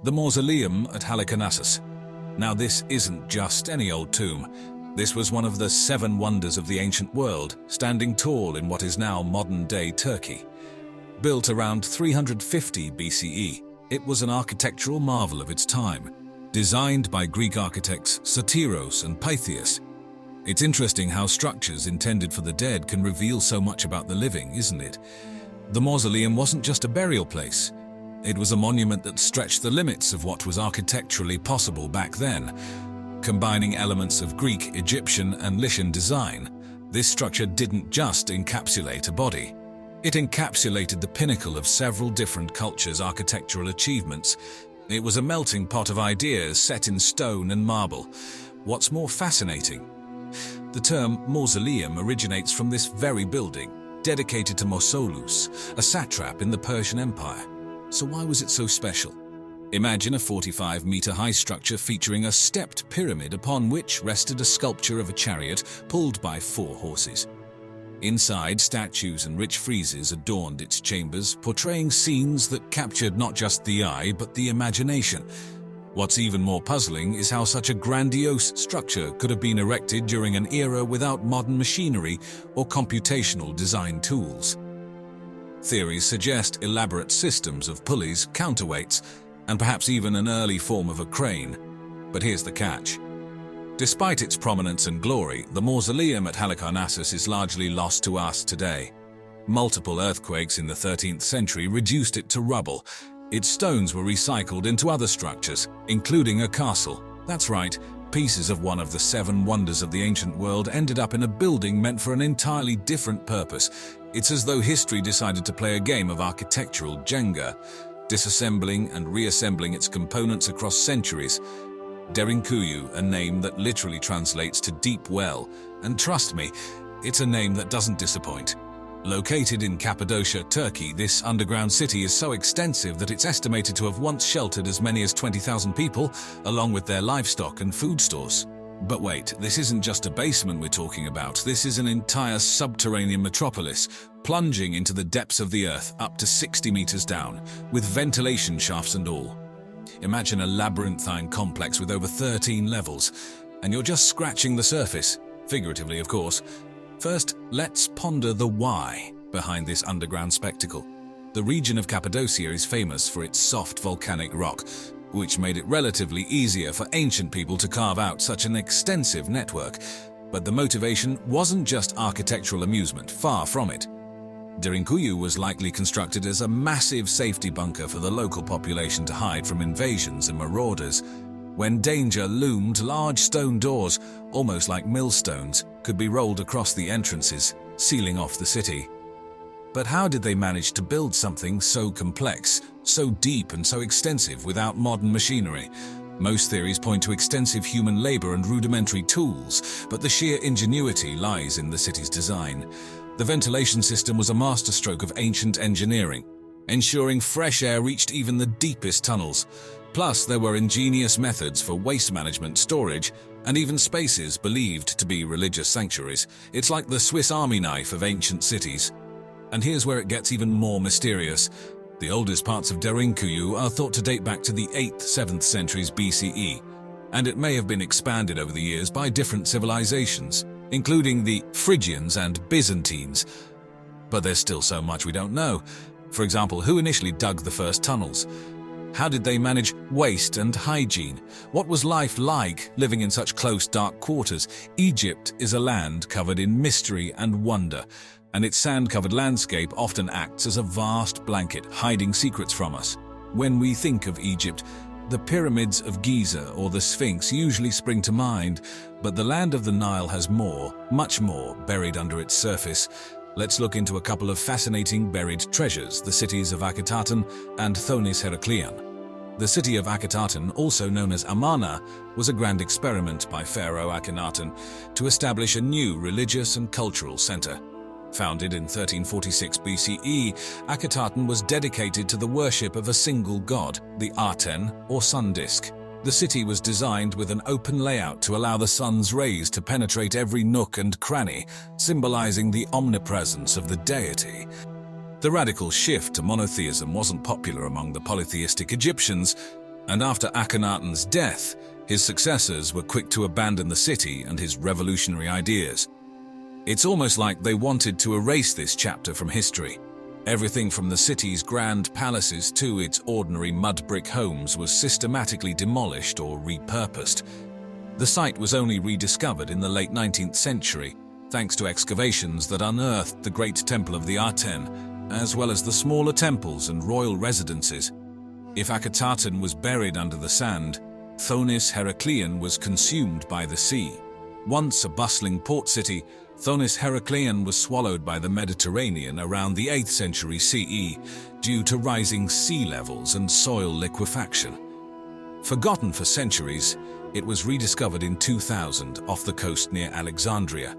The Mausoleum at Halicarnassus. Now this isn't just any old tomb. This was one of the 7 wonders of the ancient world, standing tall in what is now modern-day Turkey. Built around 350 BCE, it was an architectural marvel of its time, designed by Greek architects Sotiros and Pythias. It's interesting how structures intended for the dead can reveal so much about the living, isn't it? The mausoleum wasn't just a burial place. It was a monument that stretched the limits of what was architecturally possible back then. Combining elements of Greek, Egyptian, and Lycian design, this structure didn't just encapsulate a body. It encapsulated the pinnacle of several different cultures' architectural achievements. It was a melting pot of ideas set in stone and marble. What's more fascinating? The term mausoleum originates from this very building, dedicated to Mausolus, a satrap in the Persian Empire. So why was it so special? Imagine a 45-meter-high structure featuring a stepped pyramid upon which rested a sculpture of a chariot pulled by 4 horses. Inside, statues and rich friezes adorned its chambers, portraying scenes that captured not just the eye but the imagination. What's even more puzzling is how such a grandiose structure could have been erected during an era without modern machinery or computational design tools. Theories suggest elaborate systems of pulleys, counterweights, and perhaps even an early form of a crane. But here's the catch. Despite its prominence and glory, the mausoleum at Halicarnassus is largely lost to us today. Multiple earthquakes in the 13th century reduced it to rubble. Its stones were recycled into other structures, including a castle. That's right, pieces of one of the 7 wonders of the ancient world ended up in a building meant for an entirely different purpose. It's as though history decided to play a game of architectural Jenga, disassembling and reassembling its components across centuries. Derinkuyu, a name that literally translates to deep well, and trust me, it's a name that doesn't disappoint. Located in Cappadocia, Turkey, this underground city is so extensive that it's estimated to have once sheltered as many as 20,000 people, along with their livestock and food stores. But wait, this isn't just a basement we're talking about. This is an entire subterranean metropolis, plunging into the depths of the earth up to 60 meters down, with ventilation shafts and all. Imagine a labyrinthine complex with over 13 levels, and you're just scratching the surface, figuratively of course. First, let's ponder the why behind this underground spectacle. The region of Cappadocia is famous for its soft volcanic rock, which made it relatively easier for ancient people to carve out such an extensive network. But the motivation wasn't just architectural amusement, far from it. Derinkuyu was likely constructed as a massive safety bunker for the local population to hide from invasions and marauders. When danger loomed, large stone doors, almost like millstones, could be rolled across the entrances, sealing off the city. But how did they manage to build something so complex, so deep and so extensive without modern machinery? Most theories point to extensive human labor and rudimentary tools, but the sheer ingenuity lies in the city's design. The ventilation system was a masterstroke of ancient engineering, ensuring fresh air reached even the deepest tunnels. Plus, there were ingenious methods for waste management, storage, and even spaces believed to be religious sanctuaries. It's like the Swiss Army knife of ancient cities. And here's where it gets even more mysterious. The oldest parts of Derinkuyu are thought to date back to the 8th–7th centuries BCE, and it may have been expanded over the years by different civilizations, including the Phrygians and Byzantines. But there's still so much we don't know. For example, who initially dug the first tunnels? How did they manage waste and hygiene? What was life like living in such close, dark quarters? Egypt is a land covered in mystery and wonder, and its sand-covered landscape often acts as a vast blanket, hiding secrets from us. When we think of Egypt, the pyramids of Giza or the Sphinx usually spring to mind, but the land of the Nile has more, much more, buried under its surface. Let's look into a couple of fascinating buried treasures, the cities of Akhetaten and Thonis Heraklion. The city of Akhetaten, also known as Amarna, was a grand experiment by Pharaoh Akhenaten to establish a new religious and cultural center. Founded in 1346 BCE, Akhetaten was dedicated to the worship of a single god, the Aten, or sun disk. The city was designed with an open layout to allow the sun's rays to penetrate every nook and cranny, symbolizing the omnipresence of the deity. The radical shift to monotheism wasn't popular among the polytheistic Egyptians. And after Akhenaten's death, his successors were quick to abandon the city and his revolutionary ideas. It's almost like they wanted to erase this chapter from history. Everything from the city's grand palaces to its ordinary mud brick homes was systematically demolished or repurposed. The site was only rediscovered in the late 19th century, thanks to excavations that unearthed the Great Temple of the Aten, as well as the smaller temples and royal residences. If Akhenaten was buried under the sand, Thonis Heracleion was consumed by the sea. Once a bustling port city, Thonis Heracleion was swallowed by the Mediterranean around the 8th century CE due to rising sea levels and soil liquefaction. Forgotten for centuries, it was rediscovered in 2000 off the coast near Alexandria.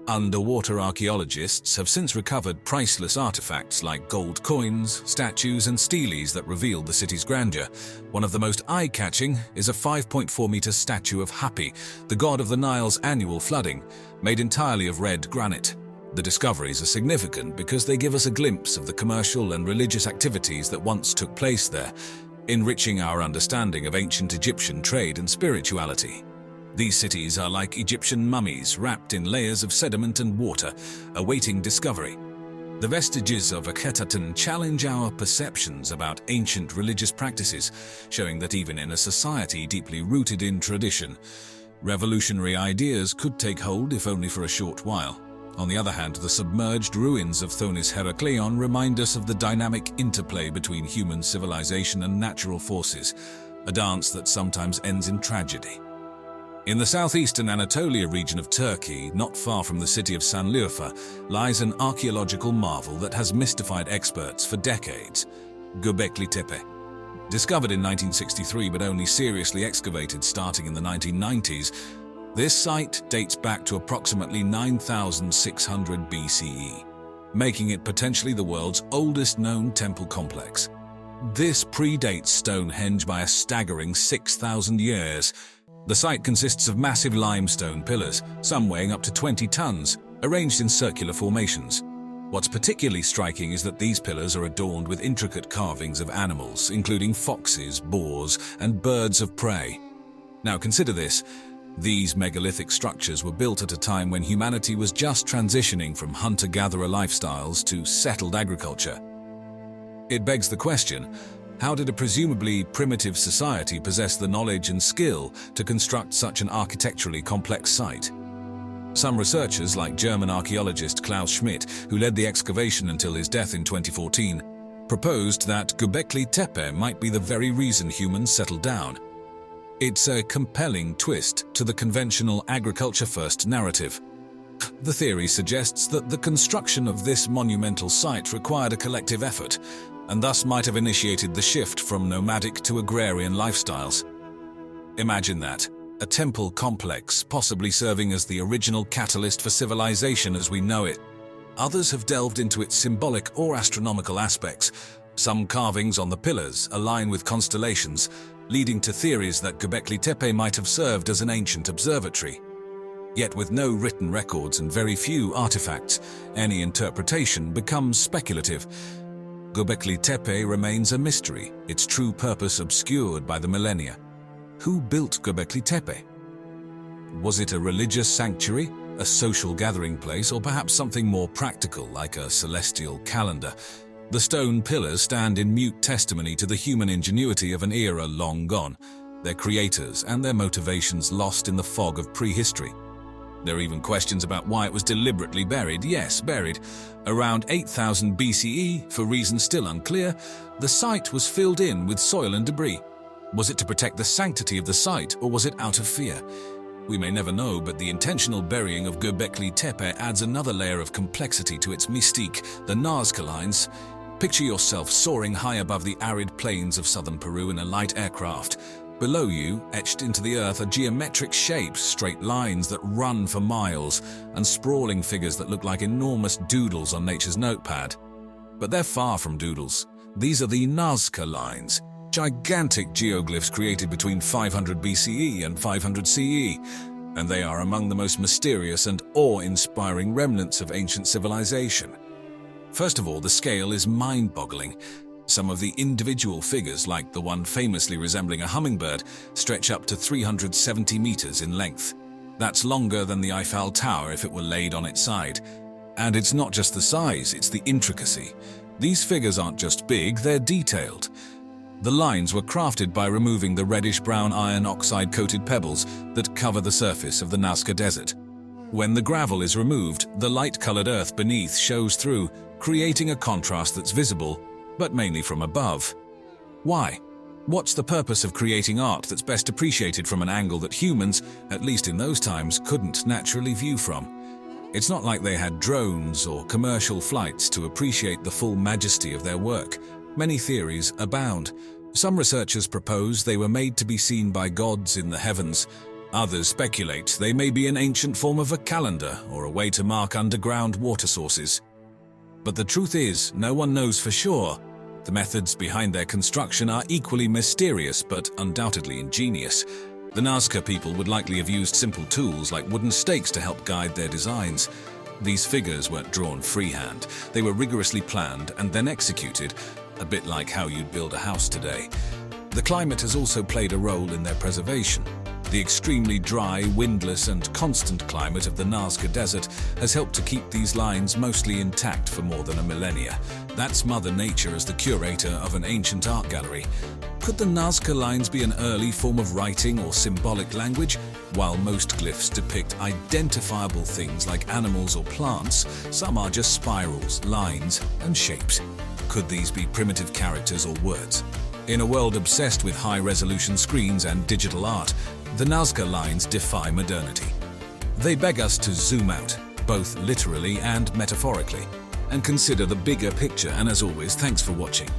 Underwater archaeologists have since recovered priceless artifacts like gold coins, statues, and steles that reveal the city's grandeur. One of the most eye-catching is a 5.4-meter statue of Hapi, the god of the Nile's annual flooding, made entirely of red granite. The discoveries are significant because they give us a glimpse of the commercial and religious activities that once took place there, enriching our understanding of ancient Egyptian trade and spirituality. These cities are like Egyptian mummies wrapped in layers of sediment and water, awaiting discovery. The vestiges of Akhenaten challenge our perceptions about ancient religious practices, showing that even in a society deeply rooted in tradition, revolutionary ideas could take hold if only for a short while. On the other hand, the submerged ruins of Thonis Heracleion remind us of the dynamic interplay between human civilization and natural forces, a dance that sometimes ends in tragedy. In the southeastern Anatolia region of Turkey, not far from the city of Sanliurfa, lies an archaeological marvel that has mystified experts for decades: Gobekli Tepe. Discovered in 1963 but only seriously excavated starting in the 1990s, this site dates back to approximately 9,600 BCE, making it potentially the world's oldest known temple complex. This predates Stonehenge by a staggering 6,000 years. The site consists of massive limestone pillars, some weighing up to 20 tons, arranged in circular formations. What's particularly striking is that these pillars are adorned with intricate carvings of animals, including foxes, boars, and birds of prey. Now consider this. These megalithic structures were built at a time when humanity was just transitioning from hunter-gatherer lifestyles to settled agriculture. It begs the question, how did a presumably primitive society possess the knowledge and skill to construct such an architecturally complex site? Some researchers, like German archaeologist Klaus Schmidt, who led the excavation until his death in 2014, proposed that Gobekli Tepe might be the very reason humans settled down. It's a compelling twist to the conventional agriculture-first narrative. The theory suggests that the construction of this monumental site required a collective effort, and thus might have initiated the shift from nomadic to agrarian lifestyles. Imagine that, a temple complex possibly serving as the original catalyst for civilization as we know it. Others have delved into its symbolic or astronomical aspects. Some carvings on the pillars align with constellations, leading to theories that Gobekli Tepe might have served as an ancient observatory. Yet with no written records and very few artifacts, any interpretation becomes speculative. Gobekli Tepe remains a mystery, its true purpose obscured by the millennia. Who built Gobekli Tepe? Was it a religious sanctuary, a social gathering place, or perhaps something more practical like a celestial calendar? The stone pillars stand in mute testimony to the human ingenuity of an era long gone, their creators and their motivations lost in the fog of prehistory. There are even questions about why it was deliberately buried. Yes, buried. Around 8000 BCE, for reasons still unclear, the site was filled in with soil and debris. Was it to protect the sanctity of the site, or was it out of fear? We may never know, but the intentional burying of Gobekli Tepe adds another layer of complexity to its mystique, the Nazca Lines. Picture yourself soaring high above the arid plains of southern Peru in a light aircraft. Below you, etched into the earth, are geometric shapes, straight lines that run for miles, and sprawling figures that look like enormous doodles on nature's notepad. But they're far from doodles. These are the Nazca Lines, gigantic geoglyphs created between 500 BCE and 500 CE, and they are among the most mysterious and awe-inspiring remnants of ancient civilization. First of all, the scale is mind-boggling. Some of the individual figures, like the one famously resembling a hummingbird, stretch up to 370 meters in length. That's longer than the Eiffel Tower if it were laid on its side. And it's not just the size, it's the intricacy. These figures aren't just big, they're detailed. The lines were crafted by removing the reddish-brown iron oxide-coated pebbles that cover the surface of the Nazca Desert. When the gravel is removed, the light-colored earth beneath shows through, creating a contrast that's visible, but mainly from above. Why? What's the purpose of creating art that's best appreciated from an angle that humans, at least in those times, couldn't naturally view from? It's not like they had drones or commercial flights to appreciate the full majesty of their work. Many theories abound. Some researchers propose they were made to be seen by gods in the heavens. Others speculate they may be an ancient form of a calendar or a way to mark underground water sources. But the truth is, no one knows for sure. The methods behind their construction are equally mysterious but undoubtedly ingenious. The Nazca people would likely have used simple tools like wooden stakes to help guide their designs. These figures weren't drawn freehand. They were rigorously planned and then executed, a bit like how you'd build a house today. The climate has also played a role in their preservation. The extremely dry, windless, and constant climate of the Nazca Desert has helped to keep these lines mostly intact for more than a millennia. That's Mother Nature as the curator of an ancient art gallery. Could the Nazca Lines be an early form of writing or symbolic language? While most glyphs depict identifiable things like animals or plants, some are just spirals, lines, and shapes. Could these be primitive characters or words? In a world obsessed with high-resolution screens and digital art, the Nazca Lines defy modernity. They beg us to zoom out, both literally and metaphorically, and consider the bigger picture. And as always, thanks for watching.